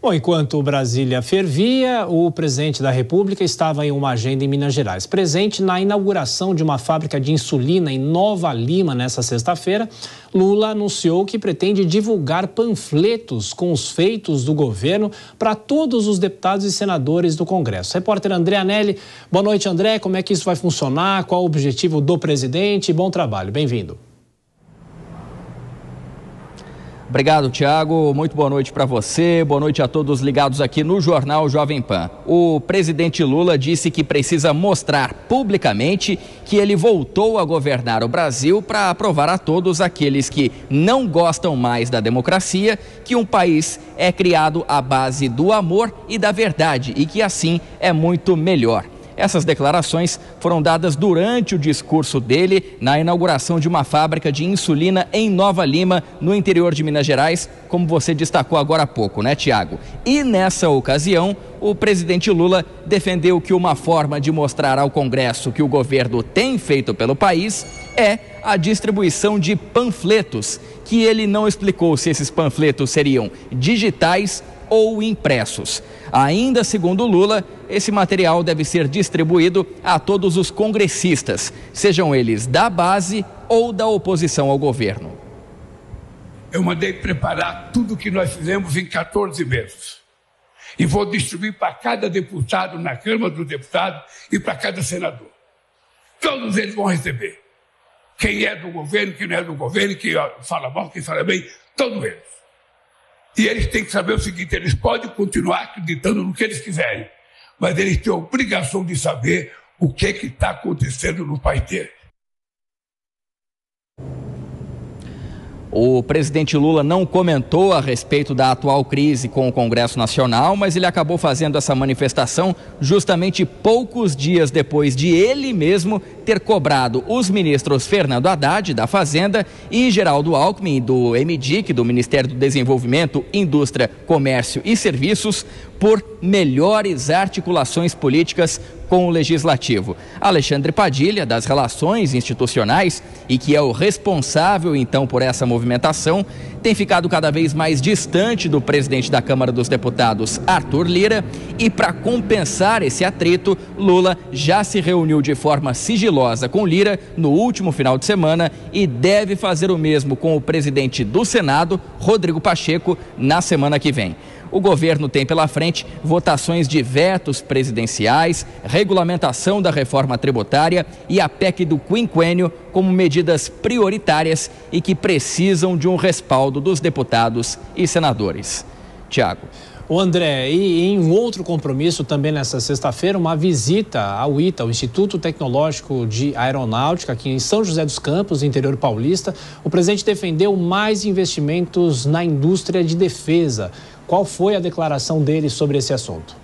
Bom, enquanto Brasília fervia, o presidente da República estava em uma agenda em Minas Gerais. Presente na inauguração de uma fábrica de insulina em Nova Lima nesta sexta-feira, Lula anunciou que pretende divulgar panfletos com os feitos do governo para todos os deputados e senadores do Congresso. Repórter André Anelli, boa noite, André. Como é que isso vai funcionar? Qual o objetivo do presidente? Bom trabalho, bem-vindo. Obrigado, Tiago. Muito boa noite para você. Boa noite a todos ligados aqui no Jornal Jovem Pan. O presidente Lula disse que precisa mostrar publicamente que ele voltou a governar o Brasil para provar a todos aqueles que não gostam mais da democracia que um país é criado à base do amor e da verdade e que assim é muito melhor. Essas declarações foram dadas durante o discurso dele na inauguração de uma fábrica de insulina em Nova Lima, no interior de Minas Gerais, como você destacou agora há pouco, né, Tiago? E nessa ocasião, o presidente Lula defendeu que uma forma de mostrar ao Congresso que o governo tem feito pelo país é a distribuição de panfletos, que ele não explicou se esses panfletos seriam digitais ou impressos. Ainda segundo Lula, esse material deve ser distribuído a todos os congressistas, sejam eles da base ou da oposição ao governo. Eu mandei preparar tudo o que nós fizemos em 14 meses. E vou distribuir para cada deputado na Câmara dos Deputados e para cada senador. Todos eles vão receber. Quem é do governo, quem não é do governo, quem fala mal, quem fala bem, todos eles. E eles têm que saber o seguinte: eles podem continuar acreditando no que eles quiserem, mas eles têm a obrigação de saber o que está acontecendo no país deles. O presidente Lula não comentou a respeito da atual crise com o Congresso Nacional, mas ele acabou fazendo essa manifestação justamente poucos dias depois de ele mesmo ter cobrado os ministros Fernando Haddad, da Fazenda, e Geraldo Alckmin, do MDIC, do Ministério do Desenvolvimento, Indústria, Comércio e Serviços, por melhores articulações políticas com o Legislativo. Alexandre Padilha, das Relações Institucionais, e que é o responsável então por essa movimentação, tem ficado cada vez mais distante do presidente da Câmara dos Deputados, Arthur Lira, e para compensar esse atrito, Lula já se reuniu de forma sigilosa com Lira no último final de semana e deve fazer o mesmo com o presidente do Senado, Rodrigo Pacheco, na semana que vem. O governo tem pela frente votações de vetos presidenciais, regulamentação da reforma tributária e a PEC do quinquênio como medidas prioritárias e que precisam de um respaldo dos deputados e senadores. Tiago. O André, e em um outro compromisso também nessa sexta-feira, uma visita ao ITA, o Instituto Tecnológico de Aeronáutica, aqui em São José dos Campos, no interior paulista. O presidente defendeu mais investimentos na indústria de defesa. Qual foi a declaração dele sobre esse assunto?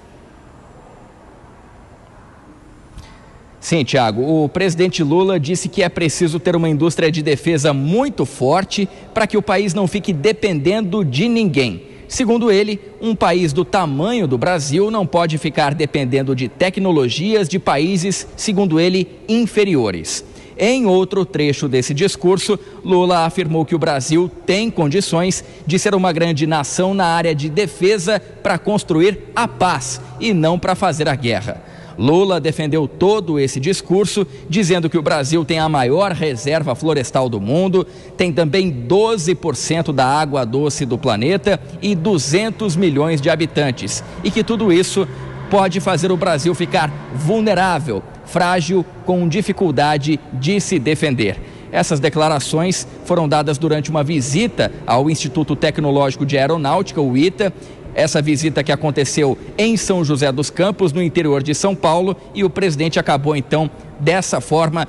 Sim, Tiago, o presidente Lula disse que é preciso ter uma indústria de defesa muito forte para que o país não fique dependendo de ninguém. Segundo ele, um país do tamanho do Brasil não pode ficar dependendo de tecnologias de países, segundo ele, inferiores. Em outro trecho desse discurso, Lula afirmou que o Brasil tem condições de ser uma grande nação na área de defesa para construir a paz e não para fazer a guerra. Lula defendeu todo esse discurso, dizendo que o Brasil tem a maior reserva florestal do mundo, tem também 12% da água doce do planeta e 200 milhões de habitantes, e que tudo isso pode fazer o Brasil ficar vulnerável, frágil, com dificuldade de se defender. Essas declarações foram dadas durante uma visita ao Instituto Tecnológico de Aeronáutica, o ITA. Essa visita que aconteceu em São José dos Campos, no interior de São Paulo, e o presidente acabou então dessa forma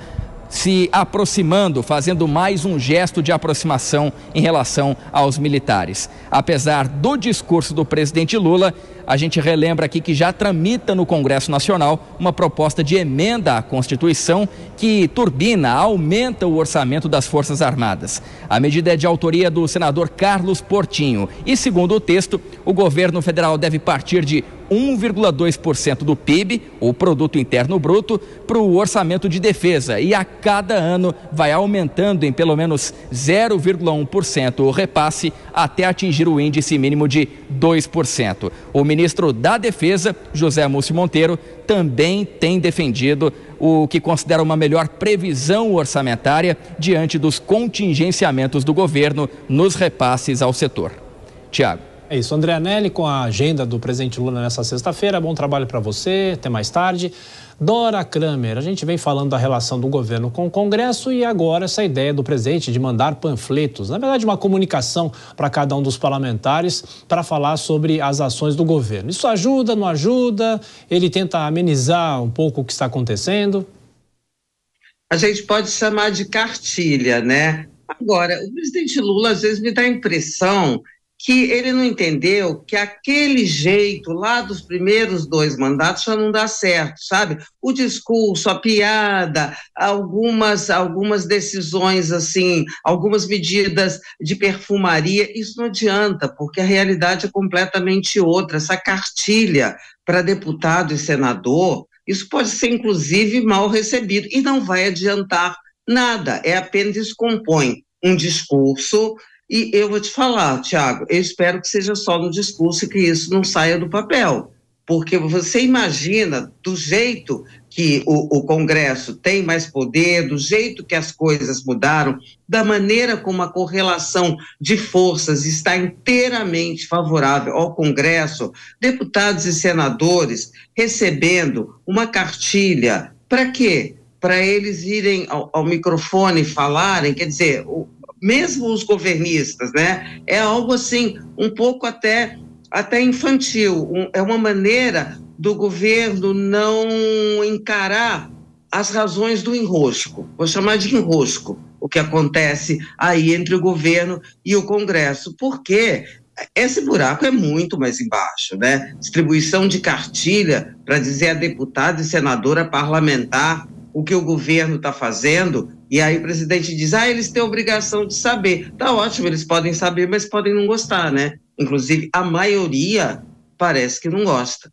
se aproximando, fazendo mais um gesto de aproximação em relação aos militares. Apesar do discurso do presidente Lula, a gente relembra aqui que já tramita no Congresso Nacional uma proposta de emenda à Constituição que aumenta o orçamento das Forças Armadas. A medida é de autoria do senador Carlos Portinho e, segundo o texto, o governo federal deve partir de 1,2% do PIB, o Produto Interno Bruto, para o orçamento de defesa e a cada ano vai aumentando em pelo menos 0,1% o repasse até atingir o índice mínimo de 2%. O ministro da Defesa, José Múcio Monteiro, também tem defendido o que considera uma melhor previsão orçamentária diante dos contingenciamentos do governo nos repasses ao setor. Tiago. É isso, André Anelli, com a agenda do presidente Lula nessa sexta-feira. Bom trabalho para você, até mais tarde. Dora Kramer, a gente vem falando da relação do governo com o Congresso e agora essa ideia do presidente de mandar panfletos, na verdade uma comunicação para cada um dos parlamentares para falar sobre as ações do governo. Isso ajuda, não ajuda? Ele tenta amenizar um pouco o que está acontecendo? A gente pode chamar de cartilha, né? Agora, o presidente Lula às vezes me dá a impressão que ele não entendeu que aquele jeito lá dos primeiros 2 mandatos já não dá certo, sabe? O discurso, a piada, algumas decisões assim, algumas medidas de perfumaria, isso não adianta, porque a realidade é completamente outra. Essa cartilha para deputado e senador, isso pode ser inclusive mal recebido e não vai adiantar nada, apenas descompõe um discurso. E eu vou te falar, Tiago, eu espero que seja só no discurso e que isso não saia do papel, porque você imagina do jeito que o Congresso tem mais poder, do jeito que as coisas mudaram, da maneira como a correlação de forças está inteiramente favorável ao Congresso, deputados e senadores recebendo uma cartilha, para quê? Para eles irem ao microfone e falarem, quer dizer, mesmo os governistas, né? É algo assim, um pouco até infantil, é uma maneira do governo não encarar as razões do enrosco, vou chamar de enrosco, o que acontece aí entre o governo e o Congresso, porque esse buraco é muito mais embaixo, né? Distribuição de cartilha para dizer a deputada e senadora parlamentar o que o governo está fazendo, e aí o presidente diz, eles têm a obrigação de saber. Tá ótimo, eles podem saber, mas podem não gostar, né? Inclusive, a maioria parece que não gosta.